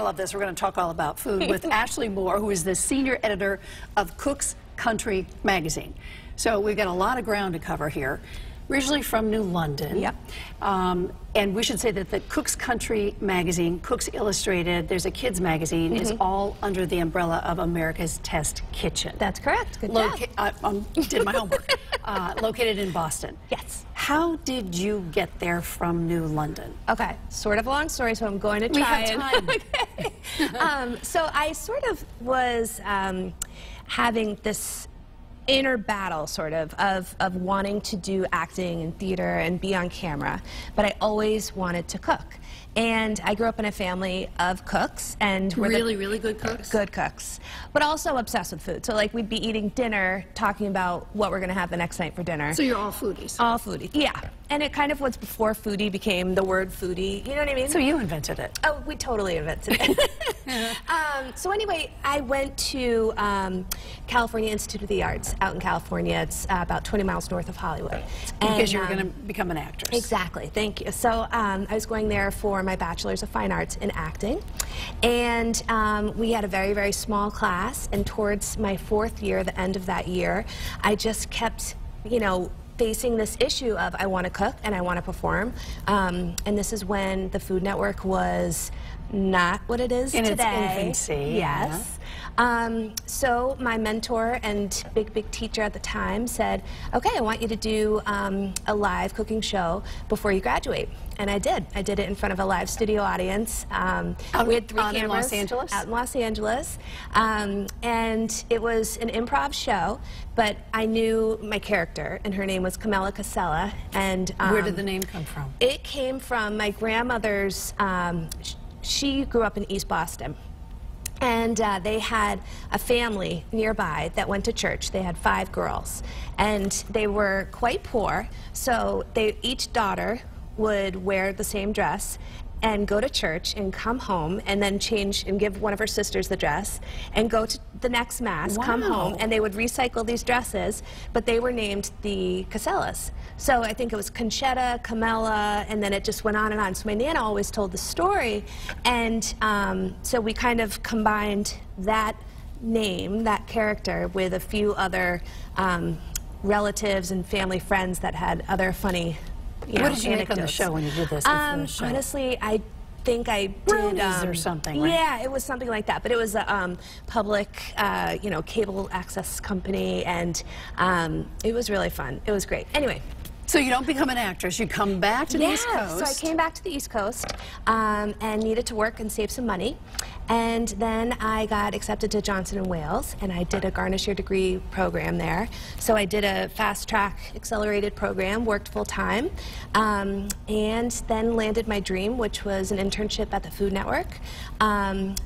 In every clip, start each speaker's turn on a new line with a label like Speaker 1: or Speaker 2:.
Speaker 1: love this. We're going to talk all about food with Ashley Moore, who is the senior editor of Cook's Country magazine. So we've got a lot of ground to cover here. Originally from New London.
Speaker 2: Yep.
Speaker 1: And we should say that the Cook's Country magazine, Cook's Illustrated, there's a kids magazine, is all under the umbrella of America's Test Kitchen.
Speaker 2: That's correct. Good job.
Speaker 1: Did my homework. Located in Boston.
Speaker 2: Yes.
Speaker 1: How did you get there from New London?
Speaker 2: Okay, sort of a long story, so I'm going to try.
Speaker 1: We have time.
Speaker 2: Okay. So I sort of was having this inner battle, sort of wanting to do acting and theater and be on camera, but I always wanted to cook. And I grew up in a family of cooks, and we're
Speaker 1: really good cooks?
Speaker 2: Good cooks, but also obsessed with food. So like we'd be eating dinner, talking about what we're going to have the next night for dinner.
Speaker 1: So you're all foodies?
Speaker 2: All foodies, yeah. And it kind of was before foodie became the word foodie, you know what I mean?
Speaker 1: So you invented it?
Speaker 2: Oh, we totally invented it. So anyway, I went to California Institute of the Arts out in California. It's about 20 miles north of Hollywood.
Speaker 1: Because you were going to become an actress.
Speaker 2: Exactly, thank you. So I was going there for my Bachelor's of Fine Arts in acting. And we had a very, very small class. And towards my fourth year, the end of that year, I just kept, you know, facing this issue of I want to cook and I want to perform. And this is when the Food Network was not what it is today.
Speaker 1: In its infancy.
Speaker 2: Yes. So my mentor and big teacher at the time said, okay, I want you to do a live cooking show before you graduate. And I did. I did it in front of a live studio audience. We had 3 cameras.
Speaker 1: In Los Angeles?
Speaker 2: Out in Los Angeles. And it was an improv show, but I knew my character, and her name was Camilla Casella. And
Speaker 1: where did the name come from?
Speaker 2: It came from my grandmother's, she grew up in East Boston. And they had a family nearby that went to church. They had 5 girls, and they were quite poor, so each daughter would wear the same dress and go to church and come home and then change and give one of her sisters the dress and go to the next mass, come home, and they would recycle these dresses, but they were named the Casellas. So I think it was Conchetta, Camilla, and then it just went on and on. So my Nana always told the story, and so we kind of combined that name, that character, with a few other relatives and family friends that had other funny
Speaker 1: What did you make on the show when you did this?
Speaker 2: Honestly, I think I did
Speaker 1: or something. Right?
Speaker 2: Yeah, it was something like that. But it was a public, you know, cable access company, and it was really fun. It was great. Anyway.
Speaker 1: So you don't become an actress, you come back to the East Coast.
Speaker 2: So I came back to the East Coast and needed to work and save some money. And then I got accepted to Johnson & Wales, and I did a Garnish Your Degree program there. So I did a fast-track accelerated program, worked full-time, and then landed my dream, which was an internship at the Food Network.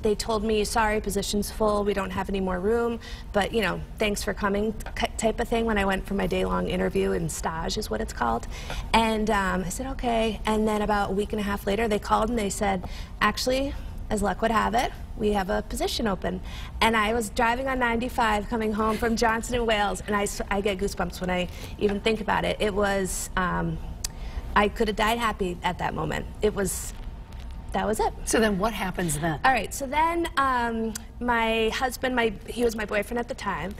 Speaker 2: They told me, sorry, position's full, we don't have any more room, but, you know, thanks for coming type of thing when I went for my day-long interview, and stage is what it's called. And I said, okay. And then about a week and a half later, they called and they said, actually, as luck would have it, we have a position open. And I was driving on 95 coming home from Johnson & Wales, and I get goosebumps when I even think about it. It was, I could have died happy at that moment. That was it.
Speaker 1: So then what happens then?
Speaker 2: All right, so then my husband, he was my boyfriend at the time,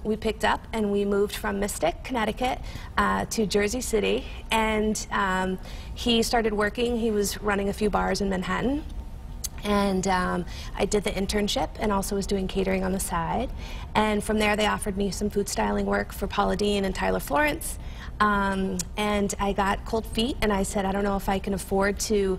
Speaker 2: we picked up and we moved from Mystic, Connecticut to Jersey City, and he started working. He was running a few bars in Manhattan. And I did the internship and also was doing catering on the side. And from there, they offered me some food styling work for Paula Deen and Tyler Florence. And I got cold feet, and I said, I don't know if I can afford to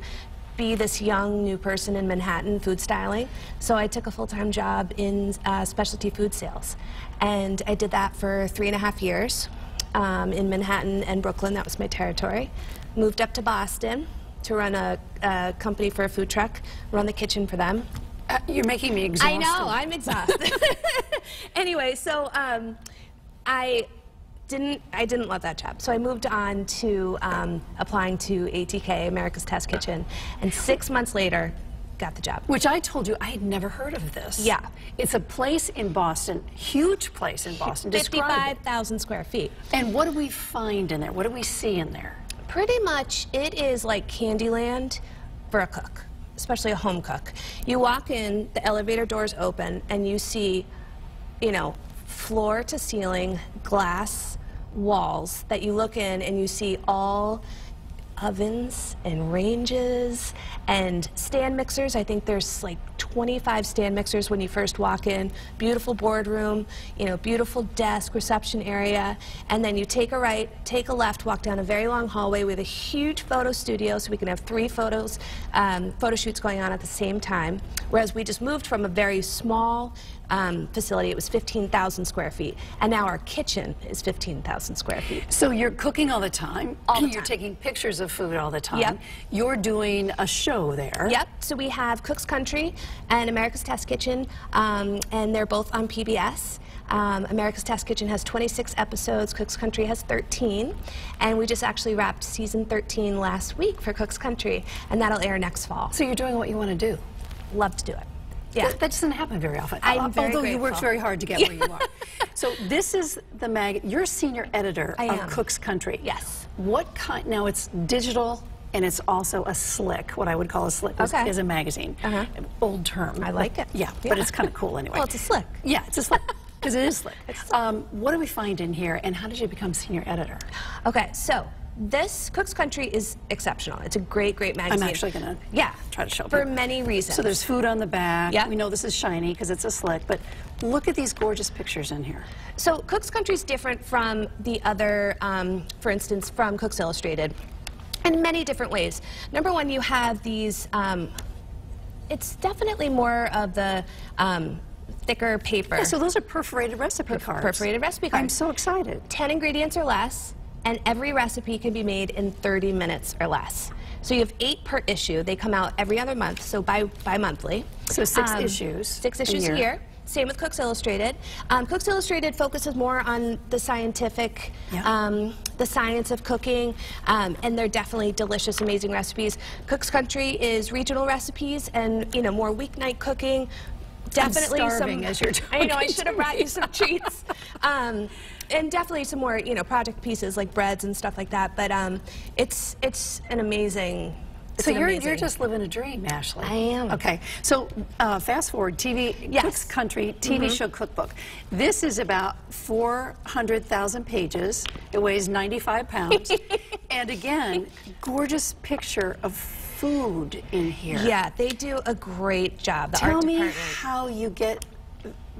Speaker 2: be this young new person in Manhattan food styling. So I took a full-time job in specialty food sales. And I did that for 3.5 years in Manhattan and Brooklyn. That was my territory. Moved up to Boston to run a company for a food truck, run the kitchen for them.
Speaker 1: You're making me exhausted.
Speaker 2: I know, I'm exhausted. Anyway, so I didn't love that job. So I moved on to applying to ATK, America's Test Kitchen, and 6 months later, got the job.
Speaker 1: Which I told you, I had never heard of this.
Speaker 2: Yeah.
Speaker 1: It's a place in Boston, huge place in Boston.
Speaker 2: 55,000 square feet.
Speaker 1: And what do we find in there? What do we see in there?
Speaker 2: Pretty much, it is like Candyland for a cook. especially a home cook. You walk in, the elevator doors open, and you see, you know, floor to ceiling glass walls that you look in and you see all ovens and ranges and stand mixers. I think there's like 25 stand mixers when you first walk in. Beautiful boardroom, you know, beautiful desk, reception area. And then you take a right, take a left, walk down a very long hallway with a huge photo studio so we can have 3 photo shoots going on at the same time. Whereas we just moved from a very small facility. It was 15,000 square feet. And now our kitchen is 15,000 square feet.
Speaker 1: So you're cooking all the time.
Speaker 2: All the time.
Speaker 1: You're taking pictures of food all the time.
Speaker 2: Yep.
Speaker 1: You're doing a show there.
Speaker 2: Yep. So we have Cook's Country and America's Test Kitchen, and they're both on PBS. America's Test Kitchen has 26 episodes, Cook's Country has 13, and we just actually wrapped season 13 last week for Cook's Country, and that'll air next fall.
Speaker 1: So you're doing what you want to do.
Speaker 2: Love to do it. Yeah.
Speaker 1: That doesn't happen very often.
Speaker 2: I'm very
Speaker 1: Although you
Speaker 2: grateful.
Speaker 1: worked very hard to get where you are. So this is the you're senior editor of Cook's Country.
Speaker 2: Yes.
Speaker 1: What kind, now it's digital and it's also a slick, what I would call a slick is a magazine. Old term.
Speaker 2: I like it.
Speaker 1: Yeah, but it's kind of cool anyway.
Speaker 2: Well, it's a slick.
Speaker 1: Yeah, it's a slick. Because it is slick. What do we find in here and how did you become senior editor?
Speaker 2: Okay, so this Cook's Country is exceptional. It's a great, great magazine.
Speaker 1: I'm actually going to try to show
Speaker 2: for
Speaker 1: people.
Speaker 2: many reasons.
Speaker 1: So there's food on the back.
Speaker 2: Yep.
Speaker 1: We know this is shiny because it's a slick, but look at these gorgeous pictures in here.
Speaker 2: So Cook's Country is different from the other, for instance, from Cook's Illustrated in many different ways. Number one, you have these, it's definitely more of the thicker paper.
Speaker 1: Yeah, so those are perforated recipe cards.
Speaker 2: Perforated recipe cards.
Speaker 1: I'm so excited.
Speaker 2: 10 ingredients or less, and every recipe can be made in 30 minutes or less. So you have 8 per issue. They come out every other month, so bi-monthly.
Speaker 1: So 6 issues.
Speaker 2: 6 issues a year. Same with Cook's Illustrated. Cook's Illustrated focuses more on the scientific, the science of cooking, and they're definitely delicious, amazing recipes. Cook's Country is regional recipes and, you know, more weeknight cooking. Definitely
Speaker 1: I'm starving as you're talking.
Speaker 2: I know, I should have brought you some treats. And definitely some more, you know, project pieces like breads and stuff like that. But it's an amazing.
Speaker 1: So you're just living a dream, Ashley.
Speaker 2: I am.
Speaker 1: Okay. So fast forward, Cook's Country TV show cookbook. This is about 400,000 pages. It weighs 95 pounds. And again, gorgeous picture of food in here.
Speaker 2: Yeah, they do a great job. The
Speaker 1: Tell
Speaker 2: art
Speaker 1: me
Speaker 2: department.
Speaker 1: how you get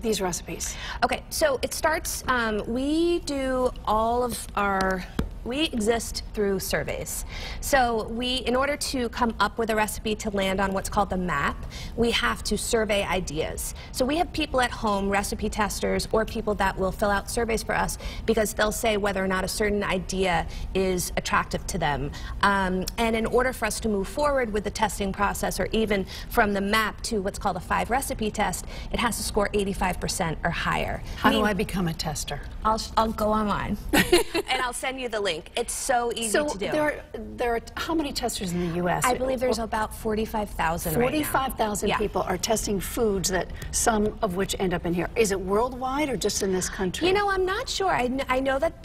Speaker 1: these recipes.
Speaker 2: Okay, so it starts, we do all of our, we exist through surveys. So in order to come up with a recipe to land on what's called the map, we have to survey ideas. So we have people at home, recipe testers, or people that will fill out surveys for us because they'll say whether or not a certain idea is attractive to them. And in order for us to move forward with the testing process, or even from the map to what's called a 5-recipe test, it has to score 85% or higher.
Speaker 1: How do I become a tester?
Speaker 2: I'll go online and I'll send you the link. It's so easy to do.
Speaker 1: There are how many testers in the U.S.?
Speaker 2: I believe there's about 45,000 right now.
Speaker 1: 45,000 people are testing foods that some of which end up in here. Is it worldwide or just in this country?
Speaker 2: You know, I'm not sure. I know that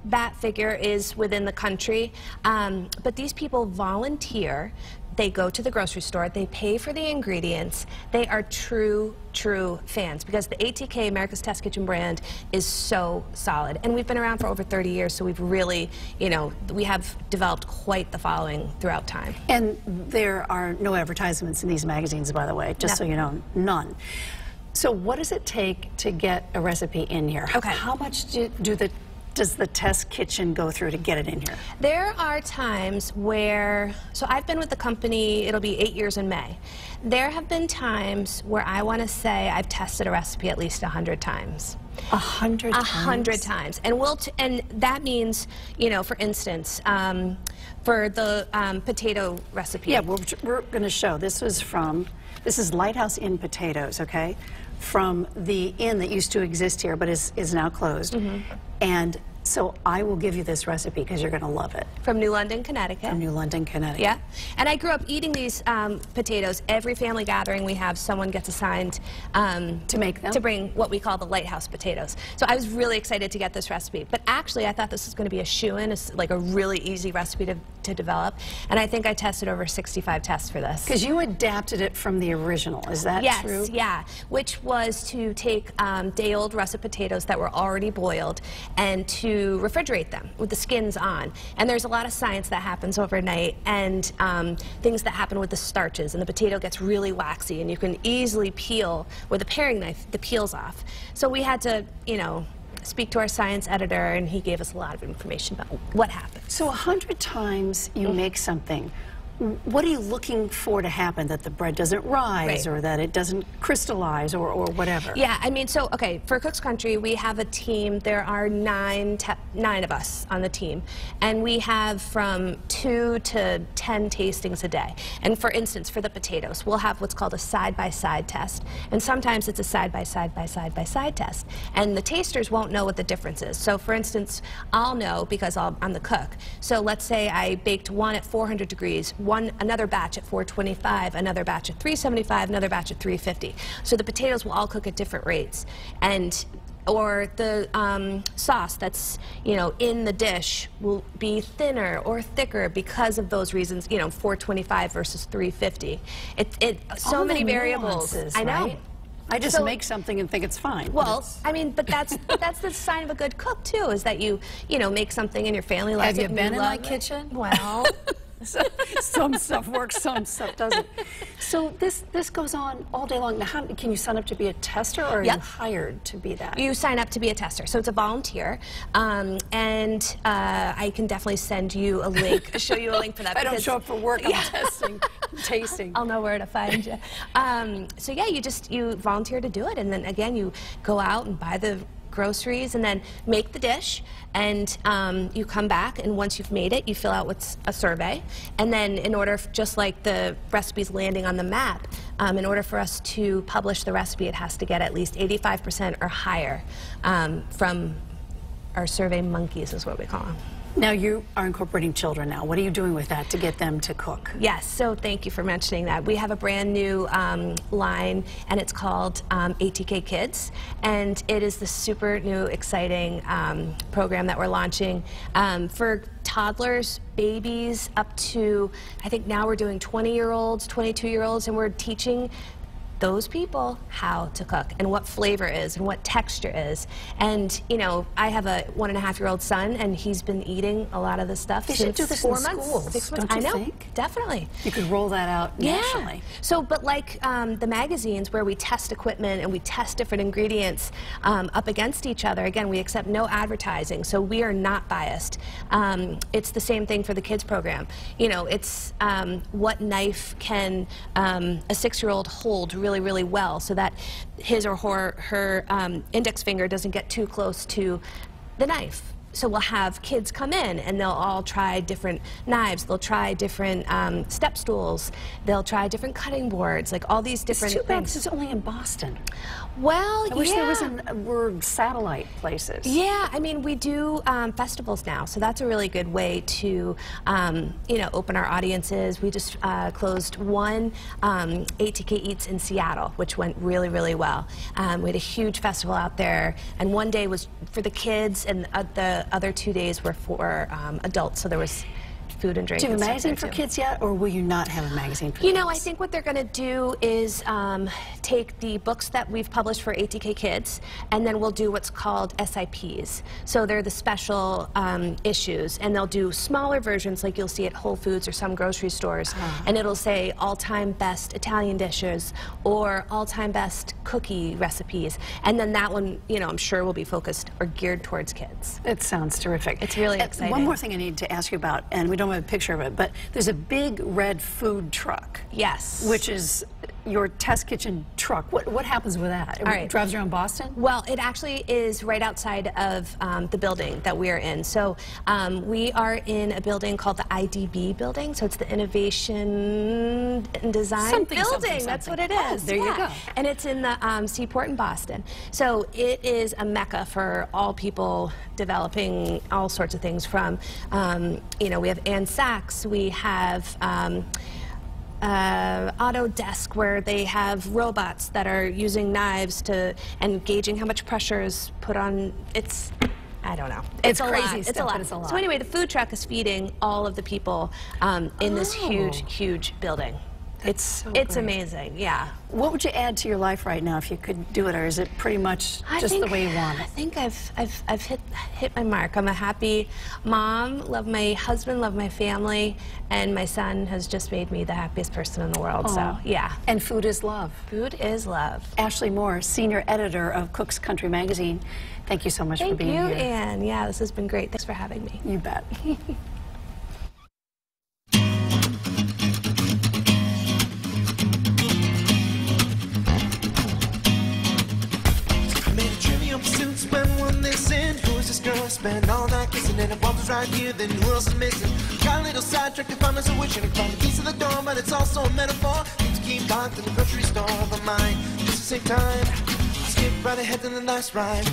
Speaker 2: that figure is within the country, but these people volunteer. They go to the grocery store, they pay for the ingredients. They are true fans because the ATK, America's Test Kitchen brand, is so solid. And we've been around for over 30 years, so we've really, you know, we have developed quite the following throughout time.
Speaker 1: And there are no advertisements in these magazines, by the way, just so you know, none. So what does it take to get a recipe in here?
Speaker 2: Okay.
Speaker 1: How much does the test kitchen go through to get it in here?
Speaker 2: There are times where, so I've been with the company, it'll be 8 years in May. There have been times where I want to say I've tested a recipe at least 100 times.
Speaker 1: 100 times?
Speaker 2: 100 times. And and that means, you know, for instance, for the potato recipe.
Speaker 1: Yeah, we're going to show. This is Lighthouse Inn potatoes, okay? From the inn that used to exist here but is now closed. And So I will give you this recipe because you're going to love it.
Speaker 2: From New London, Connecticut.
Speaker 1: From New London, Connecticut.
Speaker 2: Yeah. And I grew up eating these potatoes. Every family gathering we have, someone gets assigned
Speaker 1: to make them?
Speaker 2: To bring what we call the lighthouse potatoes. So I was really excited to get this recipe. But actually, I thought this was going to be a shoo-in, like a really easy recipe to develop. And I think I tested over 65 tests for this.
Speaker 1: Because you adapted it from the original, is that true?
Speaker 2: Yes, yeah. Which was to take day-old russet potatoes that were already boiled and to refrigerate them with the skins on. And there's a lot of science that happens overnight and things that happen with the starches, and the potato gets really waxy, and you can easily peel with a paring knife the peels off. So we had to, you know, speak to our science editor, and he gave us a lot of information about what happens.
Speaker 1: So 100 times you make something. What are you looking for to happen? That the bread doesn't rise, or that it doesn't crystallize, or whatever?
Speaker 2: Yeah, I mean, so, okay, for Cook's Country, we have a team. There are nine of us on the team. And we have from 2 to 10 tastings a day. And for instance, for the potatoes, we'll have what's called a side-by-side test. And sometimes it's a side-by-side-by-side-by-side test. And the tasters won't know what the difference is. So, for instance, I'll know because I'm the cook. So let's say I baked one at 400 degrees, another batch at 425, another batch at 375, another batch at 350. So the potatoes will all cook at different rates. And or the sauce that's, you know, in the dish will be thinner or thicker because of those reasons, you know, 425 versus 350. So many variables. I know.
Speaker 1: Right? I just make something and think it's fine.
Speaker 2: Well, I mean, but that's the sign of a good cook too, is that you know, make something and your family loves it.
Speaker 1: Have you been in my kitchen?
Speaker 2: Well.
Speaker 1: Some stuff works, some stuff doesn't. So this goes on all day long. Now, can you sign up to be a tester, or are you hired to be that?
Speaker 2: You sign up to be a tester, so it's a volunteer, and I can definitely send you a link, show you a link for that.
Speaker 1: I don't show up for work. I'm testing, tasting.
Speaker 2: I'll know where to find you. So yeah, you volunteer to do it, and then again you go out and buy the groceries and then make the dish, and you come back, and once you've made it, you fill out what's a survey, and then in order, just like the recipes landing on the map, in order for us to publish the recipe, it has to get at least 85% or higher from our survey monkeys, is what we call them.
Speaker 1: Now you are incorporating children now. What are you doing with that to get them to cook?
Speaker 2: Yes, so thank you for mentioning that. We have a brand new line, and it's called ATK Kids, and it is the super new, exciting program that we're launching for toddlers, babies, up to, I think now we're doing 20-year-olds, 22-year-olds, and we're teaching those people how to cook and what flavor is and what texture is. And, you know, I have a 1.5-year-old son, and he's been eating a lot of this stuff
Speaker 1: they
Speaker 2: since
Speaker 1: should do this
Speaker 2: 4
Speaker 1: in
Speaker 2: months.
Speaker 1: schools,
Speaker 2: 6 months.
Speaker 1: don't you
Speaker 2: I know,
Speaker 1: think?
Speaker 2: Definitely.
Speaker 1: You could roll that out nationally.
Speaker 2: Yeah. So, but like the magazines where we test equipment and we test different ingredients up against each other, again, we accept no advertising, so we are not biased. It's the same thing for the kids program. You know, it's what knife can a 6-year-old hold really well, so that his or her index finger doesn't get too close to the knife. So we'll have kids come in, and they'll all try different knives. They'll try different step stools. They'll try different cutting boards, like all these different
Speaker 1: things. It's too bad
Speaker 2: things.
Speaker 1: it's only in Boston.
Speaker 2: Well,
Speaker 1: I wish there was were satellite places.
Speaker 2: Yeah, I mean, we do festivals now, so that's a really good way to, you know, open our audiences. We just closed one ATK Eats in Seattle, which went really well. We had a huge festival out there, and one day was for the kids, and the other 2 days were for adults, so there was food and drink.
Speaker 1: Do you have a magazine for kids yet, or will you not have a magazine for kids?
Speaker 2: You know, I think what they're going to do is take the books that we've published for ATK Kids, and then we'll do what's called SIPs. So they're the special issues, and they'll do smaller versions like you'll see at Whole Foods or some grocery stores, and it'll say all-time best Italian dishes or all-time best cookie recipes, and then that one, you know, I'm sure will be focused or geared towards kids.
Speaker 1: It sounds terrific.
Speaker 2: It's really exciting.
Speaker 1: One more thing I need to ask you about, and we don't have a picture of it, but there's a big red food truck.
Speaker 2: Yes.
Speaker 1: Which is your test kitchen truck. What happens with that? It drives around Boston?
Speaker 2: Well, it actually is right outside of the building that we are in. So we are in a building called the IDB building. So it's the Innovation and Design Building. That's what it is.
Speaker 1: Oh, there you go.
Speaker 2: And it's in the Seaport in Boston. So it is a mecca for all people developing all sorts of things from, you know, we have Ann Sachs, we have Autodesk, where they have robots that are using knives to and gauging how much pressure is put on. It's, I don't know.
Speaker 1: It's crazy
Speaker 2: It's a
Speaker 1: stuff,
Speaker 2: lot.
Speaker 1: but it's a lot.
Speaker 2: So anyway, the food truck is feeding all of the people in this huge building. It's
Speaker 1: great.
Speaker 2: amazing. Yeah.
Speaker 1: What would you add to your life right now if you could do it, or is it pretty much just the way you want
Speaker 2: I
Speaker 1: it?
Speaker 2: think I've hit my mark. I'm a happy mom, love my husband, love my family, and my son has just made me the happiest person in the world. So yeah.
Speaker 1: And food is love.
Speaker 2: Food is love.
Speaker 1: Ashley Moore, senior editor of Cook's Country Magazine. Thank you so much for being here.
Speaker 2: Thank you, Anne. Yeah, this has been great. Thanks for having me.
Speaker 1: You bet.
Speaker 3: Spend all night kissing and if was right here, then who else is missing? Got a little sidetracked if I'm as a witch and I found the keys to the door, but it's also a metaphor. Things keep locked in the grocery store, but mine just the same time. Skip right ahead to the nice ride.